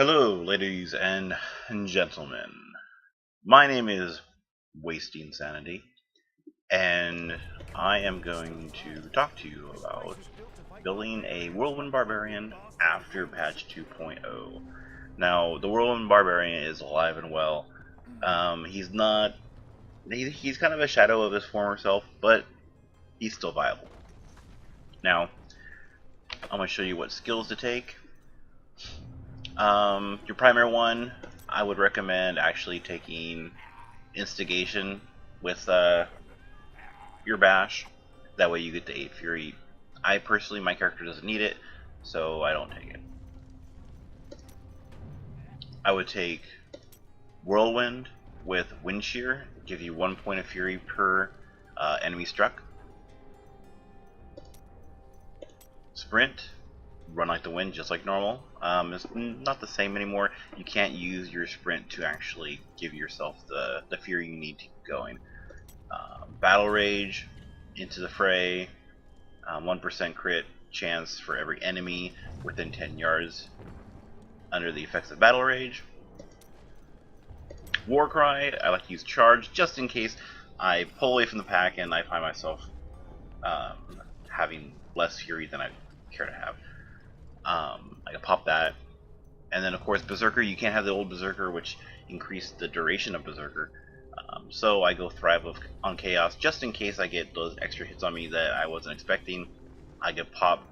Hello, ladies and gentlemen. My name is Wasting Sanity, and I am going to talk to you about building a Whirl Wind Barbarian after patch 2.0. Now, the Whirl Wind Barbarian is alive and well. He's not. He's kind of a shadow of his former self, but he's still viable. Now, I'm going to show you what skills to take. Your primary one, I would recommend actually taking Instigation with your bash. That way you get the 8 Fury. I personally, my character doesn't need it, so I don't take it. I would take Whirlwind with Wind Shear, give you 1 point of Fury per enemy struck. Sprint, run like the wind, just like normal. It's not the same anymore. You can't use your sprint to actually give yourself the fury you need to keep going. Battle Rage, into the fray, 1% crit chance for every enemy within 10 yards under the effects of Battle Rage. Warcry, I like to use Charge just in case I pull away from the pack and I find myself having less fury than I care to have. I can pop that, and then of course Berserker. You can't have the old Berserker, which increased the duration of Berserker. So I go Thrive on Chaos just in case I get those extra hits on me that I wasn't expecting. I get pop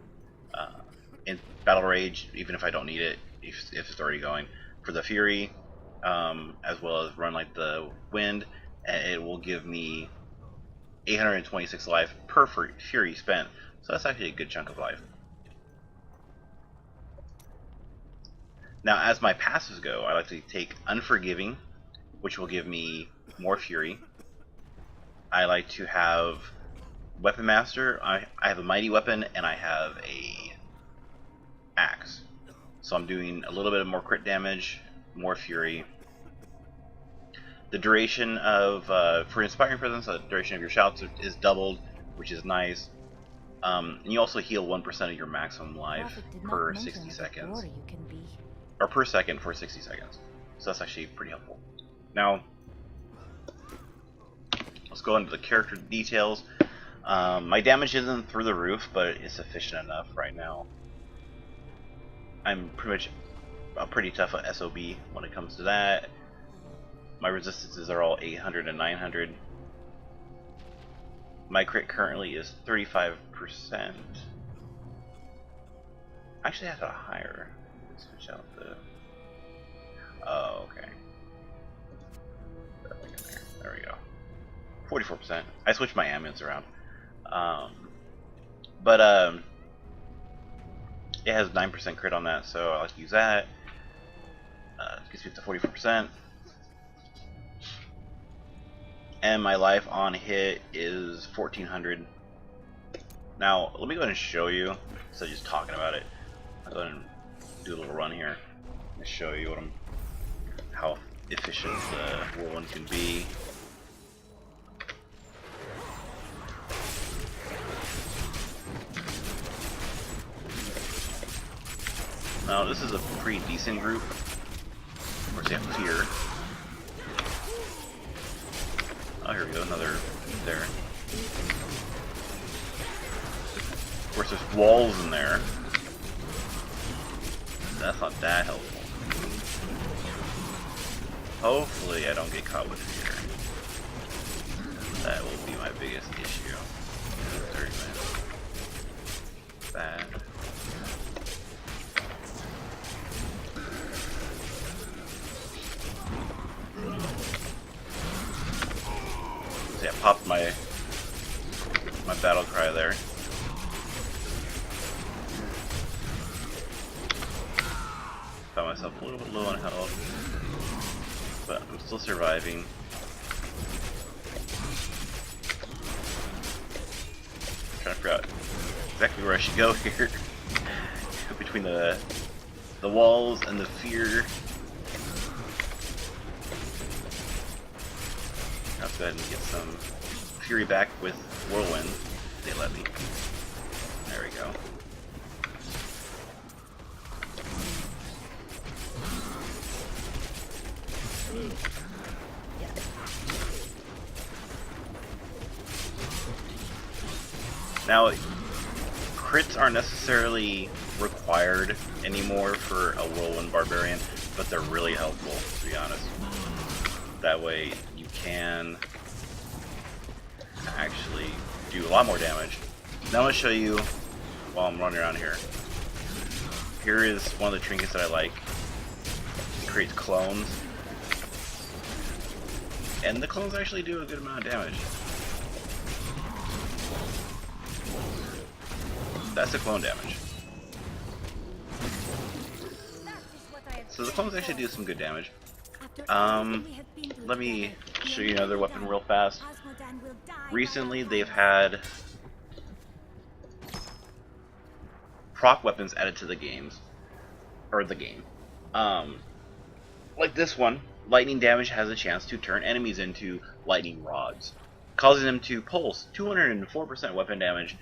in Battle Rage, even if I don't need it, if it's already going for the Fury, as well as run like the wind, and it will give me 826 life per Fury spent. So that's actually a good chunk of life. Now, as my passives go, I like to take Unforgiving, which will give me more Fury. I like to have Weapon Master. I have a Mighty Weapon, and I have a Axe. So I'm doing a little bit of more crit damage, more Fury. The duration of, for Inspiring Presence, the duration of your shouts is doubled, which is nice. And you also heal 1% of your maximum life per 60 seconds. Or per second for 60 seconds. So that's actually pretty helpful. Now, let's go into the character details. My damage isn't through the roof, but it's sufficient enough right now. I'm pretty tough at SOB when it comes to that. My resistances are all 800 and 900. My crit currently is 35%. Actually, I have a higher. Switch out the. Oh, okay. There we go. 44%. I switched my ambience around. It has 9% crit on that, so I like to use that. Gets me up to 44%. And my life on hit is 1400. Now, let me go ahead and show you, instead of just talking about it. I'll go ahead and do a little run here and show you how efficient the whirlwind can be. Now this is a pretty decent group. Of course, you have Fear. Oh, here we go, another there. Of course, there's walls in there. That's not that helpful. Hopefully I don't get caught with fear. That will be my biggest issue. 30 minutes. Bad. So yeah, popped my battle cry there. Found myself a little bit low on health, but I'm still surviving. I'm trying to figure out exactly where I should go here. Between the walls and the fear. Let's go ahead and get some fury back with Whirlwind. They let me. There we go. Now, crits aren't necessarily required anymore for a Whirl Wind Barbarian, but they're really helpful, to be honest. That way you can actually do a lot more damage. Now I'm going to show you while I'm running around here. Here is one of the trinkets that I like. It creates clones. And the clones actually do a good amount of damage. That's the clone damage. So the clones actually do some good damage. Let me show you another weapon real fast. Recently they've had proc weapons added to the games. Or the game. Like this one, lightning damage has a chance to turn enemies into lightning rods, causing them to pulse 204% weapon damage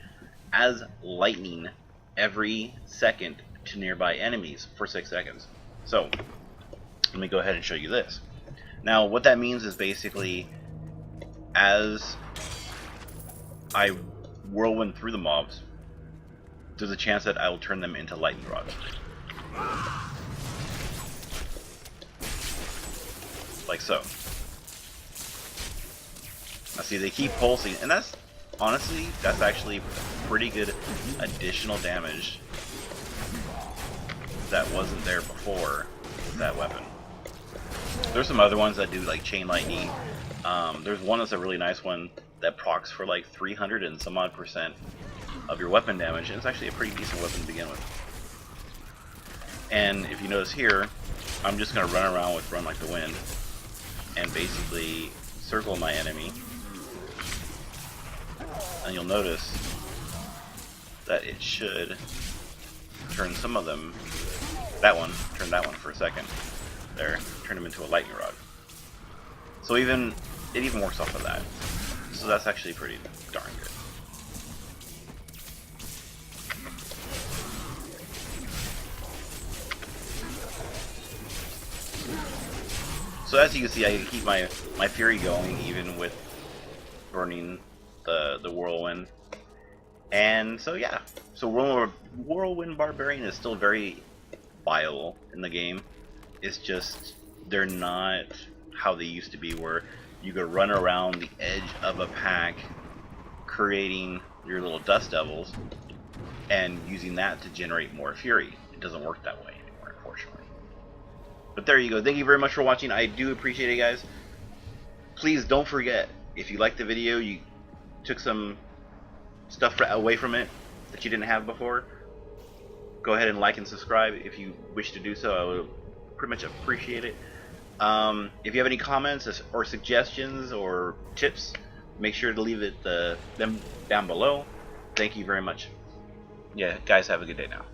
as lightning every second to nearby enemies for 6 seconds. So, let me go ahead and show you this. Now, what that means is basically, as I whirlwind through the mobs, there's a chance that I will turn them into lightning rods. Like so. Now see, they keep pulsing, and that's, honestly, that's actually pretty good additional damage that wasn't there before with that weapon. There's some other ones that do like chain lightning. There's one that's a really nice one that procs for like 300 and some odd % of your weapon damage, and it's actually a pretty decent weapon to begin with. And if you notice here, I'm just going to run around with Run Like the Wind and basically circle my enemy, and you'll notice that it should turn some of them, turn that one for a second there, turn them into a lightning rod. So it even works off of that. So that's actually pretty darn good. So as you can see, I can keep my fury going even with burning the whirlwind. And so yeah, so Whirl Wind Barbarian is still very viable in the game. It's just they're not how they used to be, where you could run around the edge of a pack creating your little dust devils and using that to generate more fury. It doesn't work that way anymore, unfortunately. But there you go. Thank you very much for watching. I do appreciate it, guys. Please don't forget, if you liked the video, you took some stuff away from it that you didn't have before, go ahead and like and subscribe if you wish to do so. I would pretty much appreciate it. If you have any comments or suggestions or tips, make sure to leave them down below. Thank you very much. Yeah, guys, have a good day now.